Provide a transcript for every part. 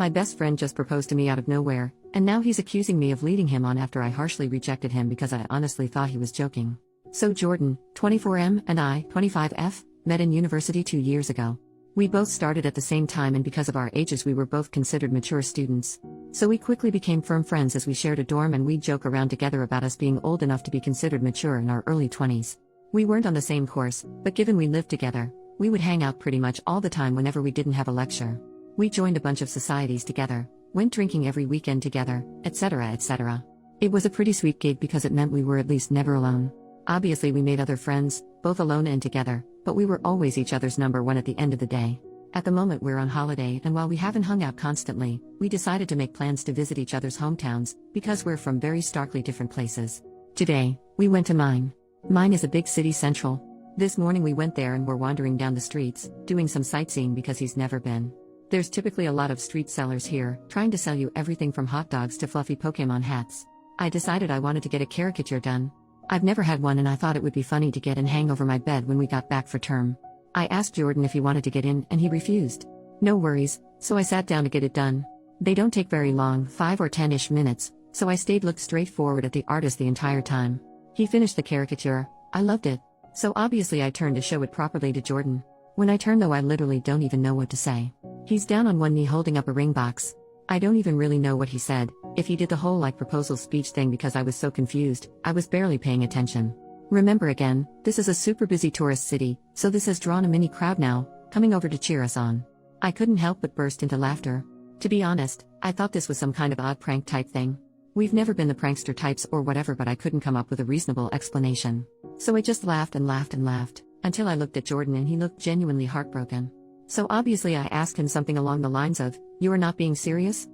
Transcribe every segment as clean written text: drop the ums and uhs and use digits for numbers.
My best friend just proposed to me out of nowhere, and now he's accusing me of leading him on after I harshly rejected him because I honestly thought he was joking. So Jordan, 24M, and I, 25F, met in university 2 years ago. We both started at the same time, and because of our ages we were both considered mature students. So we quickly became firm friends as we shared a dorm, and we'd joke around together about us being old enough to be considered mature in our early 20s. We weren't on the same course, but given we lived together, we would hang out pretty much all the time whenever we didn't have a lecture. We joined a bunch of societies together, went drinking every weekend together, etc., etc. It was a pretty sweet gig because it meant we were at least never alone. Obviously we made other friends, both alone and together, but we were always each other's number one at the end of the day. At the moment we're on holiday, and while we haven't hung out constantly, we decided to make plans to visit each other's hometowns, because we're from very starkly different places. Today, we went to mine. Mine is a big city central. This morning we went there and were wandering down the streets, doing some sightseeing because he's never been. There's typically a lot of street sellers here, trying to sell you everything from hot dogs to fluffy Pokemon hats. I decided I wanted to get a caricature done. I've never had one, and I thought it would be funny to get and hang over my bed when we got back for term. I asked Jordan if he wanted to get in, and he refused. No worries, so I sat down to get it done. They don't take very long, 5 or 10-ish minutes, so I looked straight forward at the artist the entire time. He finished the caricature. I loved it. So obviously I turned to show it properly to Jordan. When I turn though, I literally don't even know what to say. He's down on one knee holding up a ring box. I don't even really know what he said, if he did the whole proposal speech thing, because I was so confused, I was barely paying attention. Remember again, this is a super busy tourist city, so this has drawn a mini crowd now, coming over to cheer us on. I couldn't help but burst into laughter. To be honest, I thought this was some kind of odd prank type thing. We've never been the prankster types or whatever, but I couldn't come up with a reasonable explanation. So I just laughed and laughed and laughed, until I looked at Jordan and he looked genuinely heartbroken. So obviously I asked him something along the lines of, "You are not being serious?"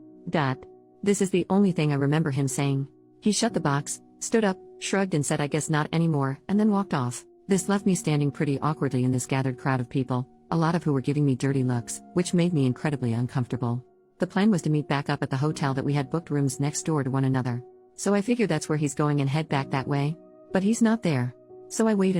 This is the only thing I remember him saying. He shut the box, stood up, shrugged and said, "I guess not anymore," and then walked off. This left me standing pretty awkwardly in this gathered crowd of people, a lot of who were giving me dirty looks, which made me incredibly uncomfortable. The plan was to meet back up at the hotel that we had booked rooms next door to one another. So I figure that's where he's going and head back that way. But he's not there. So I wait,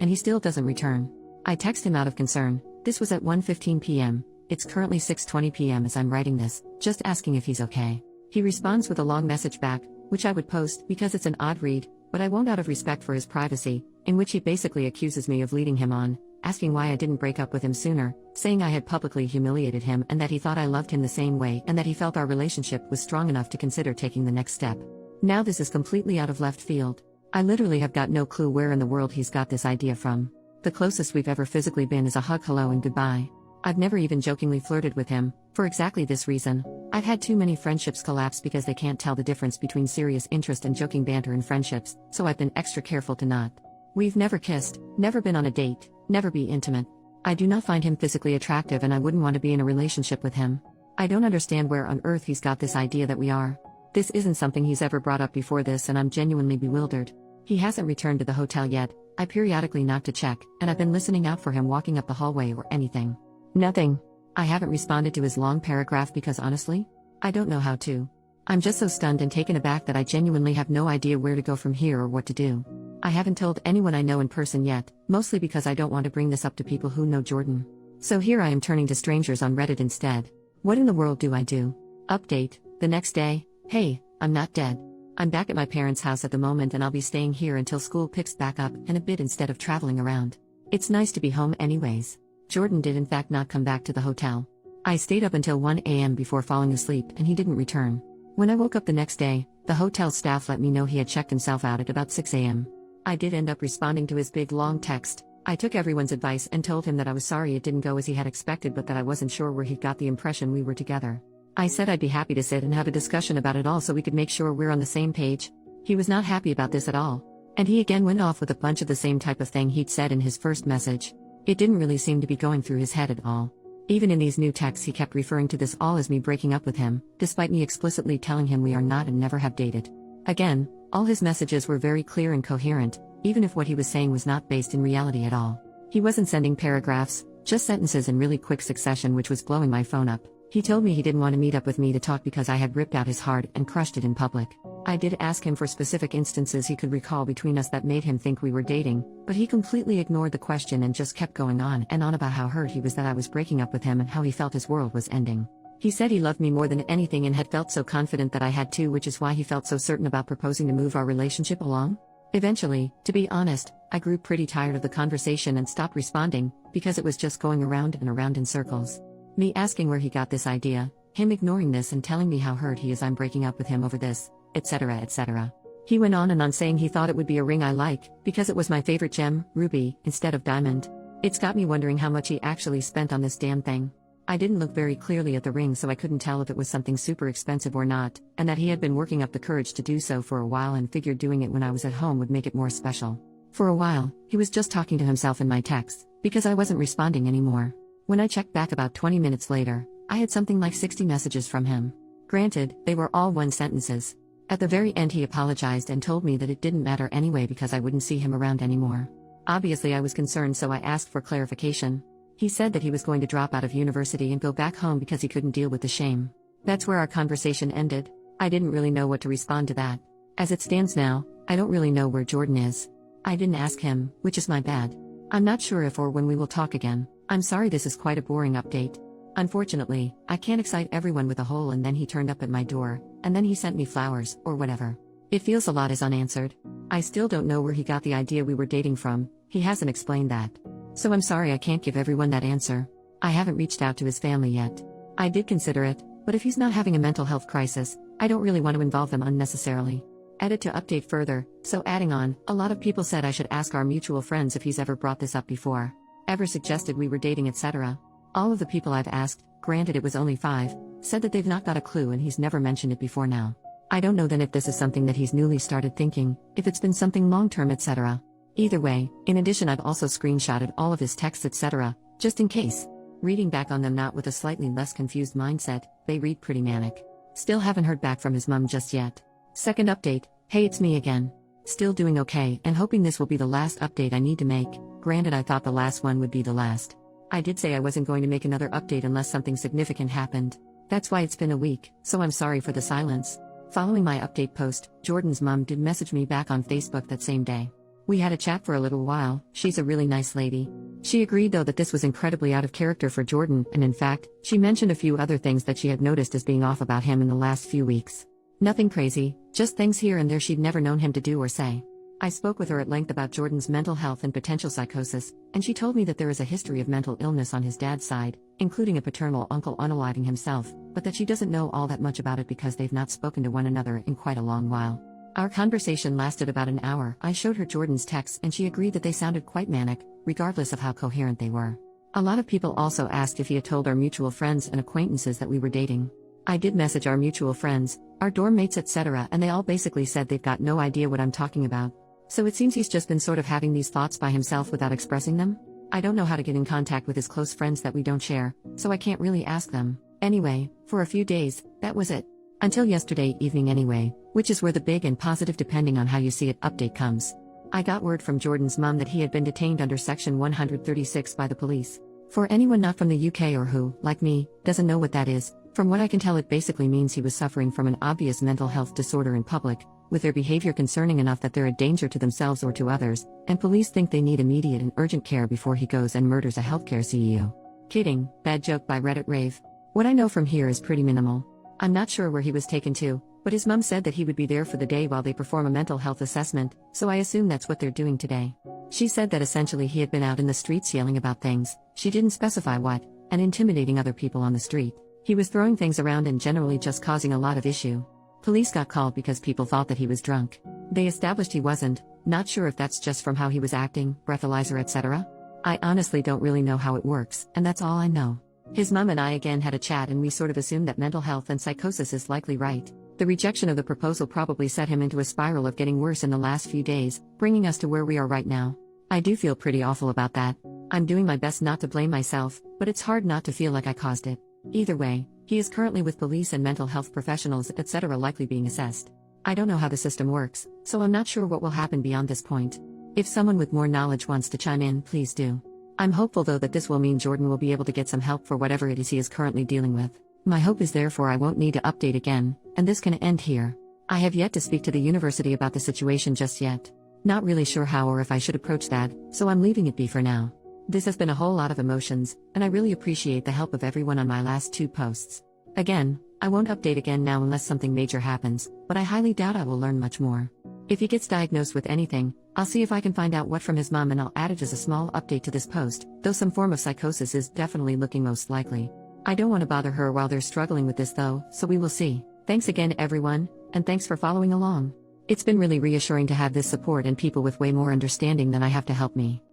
and he still doesn't return. I text him out of concern. This was at 1:15 p.m. It's currently 6:20 p.m. as I'm writing this, just asking if he's okay. He responds with a long message back, which I would post because it's an odd read, but I won't out of respect for his privacy, in which he basically accuses me of leading him on, asking why I didn't break up with him sooner, saying I had publicly humiliated him and that he thought I loved him the same way and that he felt our relationship was strong enough to consider taking the next step. Now this is completely out of left field. I literally have got no clue where in the world he's got this idea from. The closest we've ever physically been is a hug, hello and goodbye. I've never even jokingly flirted with him, for exactly this reason. I've had too many friendships collapse because they can't tell the difference between serious interest and joking banter in friendships, so I've been extra careful to not. We've never kissed, never been on a date, never be intimate. I do not find him physically attractive and I wouldn't want to be in a relationship with him. I don't understand where on earth he's got this idea that we are. This isn't something he's ever brought up before this, and I'm genuinely bewildered. He hasn't returned to the hotel yet. I periodically knock to check, and I've been listening out for him walking up the hallway or anything. Nothing. I haven't responded to his long paragraph because honestly, I don't know how to. I'm just so stunned and taken aback that I genuinely have no idea where to go from here or what to do. I haven't told anyone I know in person yet, mostly because I don't want to bring this up to people who know Jordan. So here I am turning to strangers on Reddit instead. What in the world do I do? Update, the next day. Hey, I'm not dead. I'm back at my parents' house at the moment and I'll be staying here until school picks back up and a bit instead of traveling around. It's nice to be home anyways. Jordan did in fact not come back to the hotel. I stayed up until 1 a.m. before falling asleep and he didn't return. When I woke up the next day, the hotel staff let me know he had checked himself out at about 6 a.m. I did end up responding to his big long text. I took everyone's advice and told him that I was sorry it didn't go as he had expected, but that I wasn't sure where he got the impression we were together. I said I'd be happy to sit and have a discussion about it all so we could make sure we're on the same page. He was not happy about this at all. And he again went off with a bunch of the same type of thing he'd said in his first message. It didn't really seem to be going through his head at all. Even in these new texts he kept referring to this all as me breaking up with him, despite me explicitly telling him we are not and never have dated. Again, all his messages were very clear and coherent, even if what he was saying was not based in reality at all. He wasn't sending paragraphs, just sentences in really quick succession, which was blowing my phone up. He told me he didn't want to meet up with me to talk because I had ripped out his heart and crushed it in public. I did ask him for specific instances he could recall between us that made him think we were dating, but he completely ignored the question and just kept going on and on about how hurt he was that I was breaking up with him and how he felt his world was ending. He said he loved me more than anything and had felt so confident that I had too, which is why he felt so certain about proposing to move our relationship along. Eventually, to be honest, I grew pretty tired of the conversation and stopped responding, because it was just going around and around in circles. Me asking where he got this idea, him ignoring this and telling me how hurt he is I'm breaking up with him over this, etc. etc. He went on and on saying he thought it would be a ring I like, because it was my favorite gem, ruby, instead of diamond. It's got me wondering how much he actually spent on this damn thing. I didn't look very clearly at the ring, so I couldn't tell if it was something super expensive or not, and that he had been working up the courage to do so for a while and figured doing it when I was at home would make it more special. For a while, he was just talking to himself in my texts, because I wasn't responding anymore. When I checked back about 20 minutes later, I had something like 60 messages from him. Granted, they were all one sentences. At the very end he apologized and told me that it didn't matter anyway because I wouldn't see him around anymore. Obviously I was concerned, so I asked for clarification. He said that he was going to drop out of university and go back home because he couldn't deal with the shame. That's where our conversation ended. I didn't really know what to respond to that. As it stands now, I don't really know where Jordan is. I didn't ask him, which is my bad. I'm not sure if or when we will talk again. I'm sorry, this is quite a boring update. Unfortunately, I can't excite everyone with a whole and then he turned up at my door, and then he sent me flowers, or whatever. It feels a lot is unanswered. I still don't know where he got the idea we were dating from, he hasn't explained that. So I'm sorry I can't give everyone that answer. I haven't reached out to his family yet. I did consider it, but if he's not having a mental health crisis, I don't really want to involve them unnecessarily. Edit to update further, so adding on, a lot of people said I should ask our mutual friends if he's ever brought this up before. Ever suggested we were dating, etc. All of the people I've asked, granted it was only 5, said that they've not got a clue and he's never mentioned it before now. I don't know then if this is something that he's newly started thinking, if it's been something long-term, etc. Either way, in addition I've also screenshotted all of his texts, etc., just in case. Reading back on them not with a slightly less confused mindset, they read pretty manic. Still haven't heard back from his mum just yet. Second update, hey, it's me again. Still doing okay and hoping this will be the last update I need to make. Granted, I thought the last one would be the last. I did say I wasn't going to make another update unless something significant happened. That's why it's been a week, so I'm sorry for the silence. Following my update post, Jordan's mum did message me back on Facebook that same day. We had a chat for a little while. She's a really nice lady. She agreed though that this was incredibly out of character for Jordan, and in fact, she mentioned a few other things that she had noticed as being off about him in the last few weeks. Nothing crazy, just things here and there she'd never known him to do or say. I spoke with her at length about Jordan's mental health and potential psychosis, and she told me that there is a history of mental illness on his dad's side, including a paternal uncle unaliving himself, but that she doesn't know all that much about it because they've not spoken to one another in quite a long while. Our conversation lasted about an hour. I showed her Jordan's texts and she agreed that they sounded quite manic, regardless of how coherent they were. A lot of people also asked if he had told our mutual friends and acquaintances that we were dating. I did message our mutual friends, our dorm mates, etc., and they all basically said they've got no idea what I'm talking about. So it seems he's just been sort of having these thoughts by himself without expressing them. I don't know how to get in contact with his close friends that we don't share, so I can't really ask them. Anyway, for a few days, that was it. Until yesterday evening anyway, which is where the big and positive depending on how you see it update comes. I got word from Jordan's mum that he had been detained under Section 136 by the police. For anyone not from the UK or who, like me, doesn't know what that is, from what I can tell it basically means he was suffering from an obvious mental health disorder in public, with their behavior concerning enough that they're a danger to themselves or to others, and police think they need immediate and urgent care before he goes and murders a healthcare CEO. Kidding, bad joke by Reddit Rave. What I know from here is pretty minimal. I'm not sure where he was taken to, but his mum said that he would be there for the day while they perform a mental health assessment, so I assume that's what they're doing today. She said that essentially he had been out in the streets yelling about things, she didn't specify what, and intimidating other people on the street. He was throwing things around and generally just causing a lot of issue. Police got called because people thought that he was drunk. They established he wasn't, not sure if that's just from how he was acting, breathalyzer, etc. I honestly don't really know how it works, and that's all I know. His mum and I again had a chat and we sort of assumed that mental health and psychosis is likely right. The rejection of the proposal probably set him into a spiral of getting worse in the last few days, bringing us to where we are right now. I do feel pretty awful about that. I'm doing my best not to blame myself, but it's hard not to feel like I caused it. Either way, he is currently with police and mental health professionals, etc., likely being assessed. I don't know how the system works, so I'm not sure what will happen beyond this point. If someone with more knowledge wants to chime in, please do. I'm hopeful though that this will mean Jordan will be able to get some help for whatever it is he is currently dealing with. My hope is therefore I won't need to update again, and this can end here. I have yet to speak to the university about the situation just yet. Not really sure how or if I should approach that, so I'm leaving it be for now. This has been a whole lot of emotions, and I really appreciate the help of everyone on my last 2 posts. Again, I won't update again now unless something major happens, but I highly doubt I will learn much more. If he gets diagnosed with anything, I'll see if I can find out what from his mom and I'll add it as a small update to this post, though some form of psychosis is definitely looking most likely. I don't want to bother her while they're struggling with this though, so we will see. Thanks again everyone, and thanks for following along. It's been really reassuring to have this support and people with way more understanding than I have to help me.